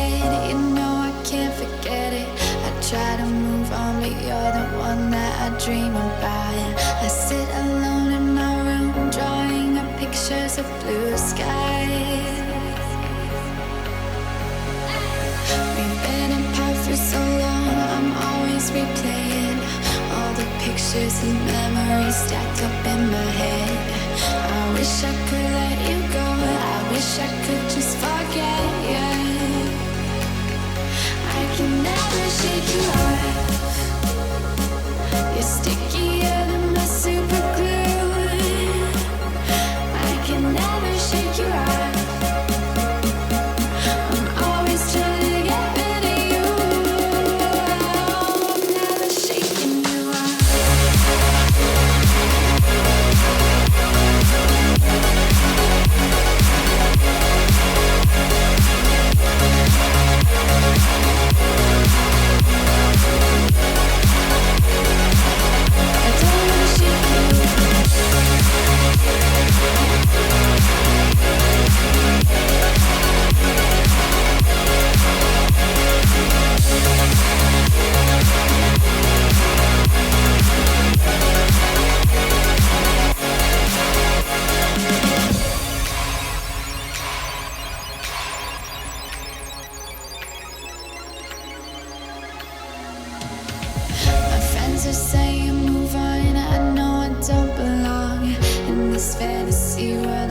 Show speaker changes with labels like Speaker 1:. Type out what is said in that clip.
Speaker 1: head. You know I can't forget it. I try to move on, but you're the one that I dream about. I sit alone in my room, drawing up pictures of blue skies. We've been apart for so long, I'm always replaying all the pictures and memories stacked up in my head. I wish I could let you go, I wish I could just forget you. I can never shake you off. You're stickier than my super glue. I can never shake you off. I'm always trying to get rid of you. I'm never shaking you off. My friends are saying move on, I know I don't belong in this fantasy world.